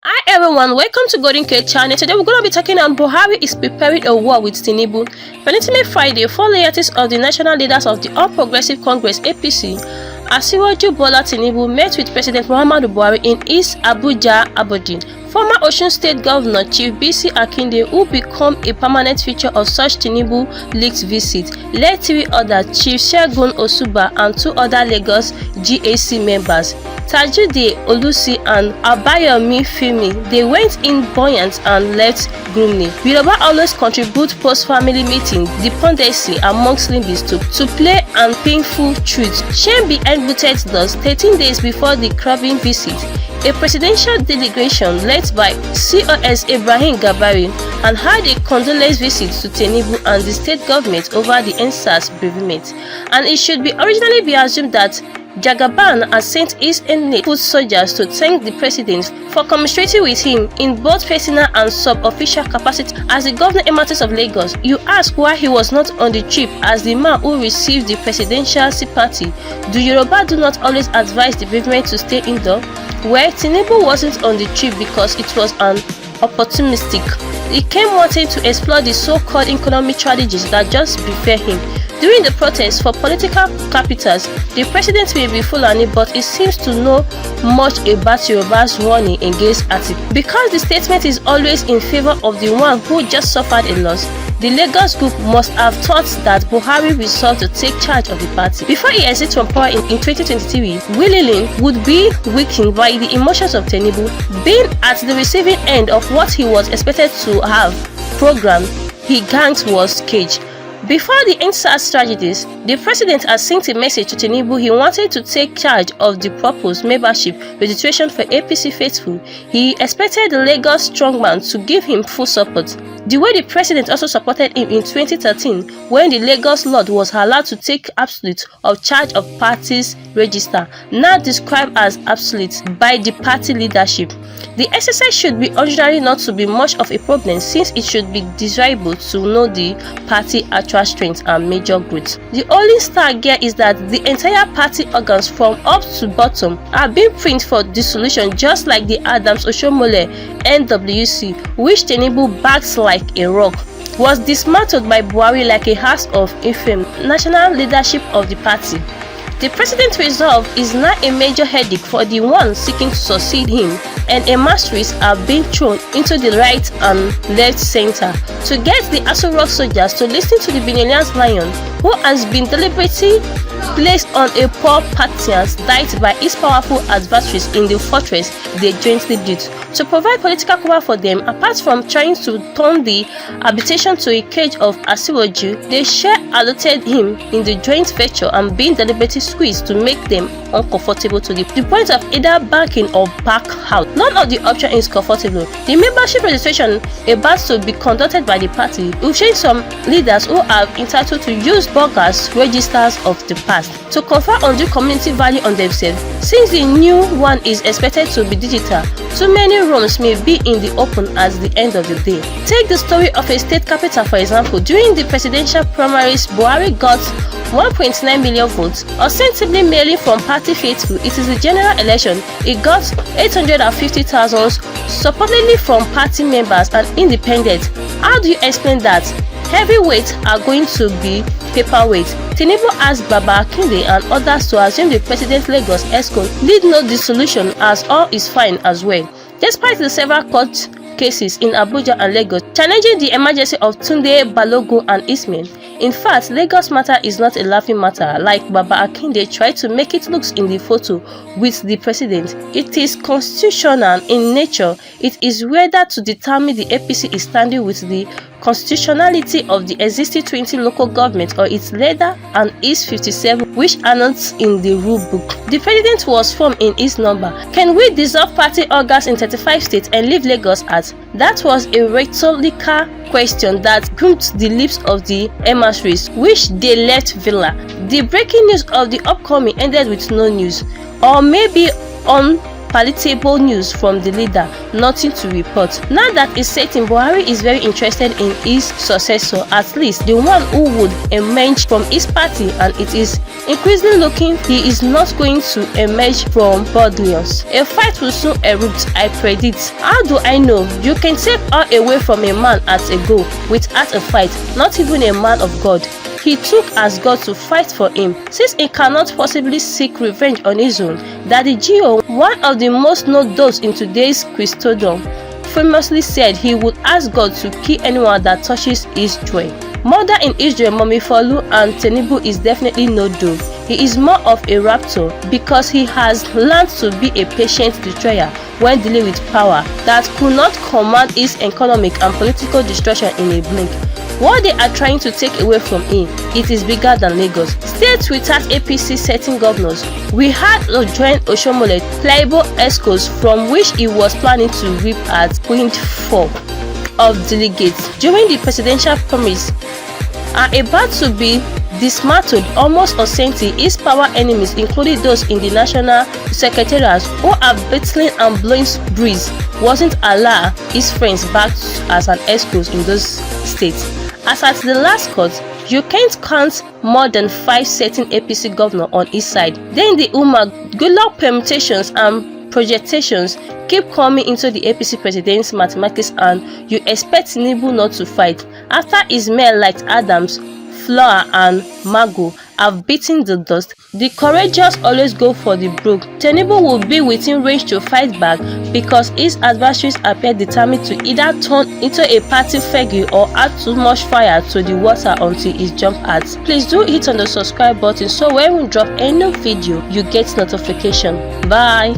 Hi everyone, welcome to Golden Cake Channel. Today we're going to be talking on Buhari is preparing a war with Tinubu. Penultimate Friday, 4 layers of the national leaders of the All Progressive Congress APC, Asiwaju Bola Tinubu met with President Muhammadu Buhari in East Abuja, Aberdeen. Former Osun State Governor Chief BC Akinde, who become a permanent feature of such Tinubu-leaked visit, led 3 other Chief Segun Osuba and 2 other Lagos GAC members, Tajude Olusi and Abayomi Femi. They went in buoyant and left gloomy. Yoruba always contribute post-family meeting despondency amongst linguists to play and painful truth. Shame behind booted doors 13 days before the Kraven visit. A presidential delegation led by COS Ibrahim Gabari and had a condolence visit to Tinubu and the state government over the NSAS bereavement. And it should be originally be assumed that Jagaban has sent his elite foot soldiers to thank the president for commiserating with him in both personal and sub-official capacity as the governor emeritus of Lagos. You ask why he was not on the trip as the man who received the presidential sympathy. Do Yoruba do not always advise the bereavement to stay indoor? Well, Tinubu wasn't on the trip because it was an opportunistic. He came wanting to explore the so-called economic strategies that just befell him. During the protests for political capitals, the president may be Fulani, but he seems to know much about Yoruba's running against Ati. Because the statement is always in favor of the one who just suffered a loss, the Lagos group must have thought that Buhari resolved to take charge of the party. Before he exits from power in 2023, willingly would be weakened by the emotions of Tinubu, being at the receiving end of what he was expected to have programmed. He ganked was caged. Before the NSAS tragedies, the president has sent a message to Tinubu he wanted to take charge of the proposed membership registration for APC faithful. He expected the Lagos strongman to give him full support, the way the president also supported him in 2013 when the Lagos Lord was allowed to take absolute of charge of party's register, now described as absolute by the party leadership. The exercise should be ordinary not to be much of a problem since it should be desirable to know the party actual strength and major growth. The only star here is that the entire party organs from up to bottom are being primed for dissolution, just like the Adams Oshomole NWC, which Tinubu backs like a rock, was dismantled by Buhari like a house of infamy. National leadership of the party. The president's resolve is now a major headache for the ones seeking to succeed him, and emissaries are being thrown into the right and left center to get the Aso Rock soldiers to listen to the billionaire's lion, who has been deliberately placed on a poor patience diet by his powerful adversaries in the fortress they jointly built. To provide political cover for them, apart from trying to turn the habitation to a cage of Asiwaju, they share allotted him in the joint venture and being deliberately squeezed to make them uncomfortable to the point of either backing or back out. None of the option is comfortable. The membership registration about to be conducted by the party will change some leaders who are entitled to use bogus registers of the past to confer undue community value on themselves. Since the new one is expected to be digital, too many rooms may be in the open at the end of the day. Take the story of a state capital for example. During the presidential primaries, Buhari got 1.9 million votes, ostensibly merely from party faithful. It is the general election. It got 850,000, supposedly from party members and independents. How do you explain that? Heavyweights are going to be paperweights. Tinubu asked Baba Akinde and others to assume the president's Lagos ESCO need no dissolution as all is fine as well. Despite the several court cases in Abuja and Lagos challenging the emergency of Tunde Balogun and Ismail. In fact, Lagos matter is not a laughing matter like Baba Akinde tried to make it look in the photo with the president. It is constitutional in nature. It is whether to determine the APC is standing with the constitutionality of the existing 20 local governments or its leader and its 57 which announced in the rule book. The president was formed in his number. Can we dissolve party organs in 35 states and leave Lagos as? That was a rhetorical question that gripped the lips of the emissaries, which they left villa. The breaking news of the upcoming ended with no news, or maybe on palatable news from the leader, nothing to report. Now that is certain, Buhari is very interested in his successor, at least the one who would emerge from his party, and it is increasingly looking he is not going to emerge from Bodleians. A fight will soon erupt, I predict. How do I know? You can take all away from a man at a go without a fight, not even a man of God. He took as God to fight for him, since he cannot possibly seek revenge on his own. Daddy Gio, one of the most known those in today's Christendom, famously said he would ask God to kill anyone that touches his joy. Murder in Israel, Mommy Folu and Tinubu is definitely no dove. He is more of a raptor because he has learned to be a patient destroyer when dealing with power that could not command his economic and political destruction in a blink. What they are trying to take away from him, it is bigger than Lagos. States without APC setting governors. We had joined Oshomole playable escorts from which he was planning to reap at 0.4 of delegates during the presidential promise are about to be dismantled almost instantly. His power enemies, including those in the national secretariat who are battling and blowing breeze, wasn't allow his friends back as an escort in those states. As at the last cut, you can't count more than 5 certain APC governors on his side. Then the good luck permutations and projections keep coming into the APC president's mathematics, and you expect Tinubu not to fight after his men like Adams, Flower and Mago have beaten the dust. The courageous always go for the broke. Tinubu will be within range to fight back because his adversaries appear determined to either turn into a party faggy or add too much fire to the water until it jumps out. Please do hit on the subscribe button so when we drop any video you get notification. Bye.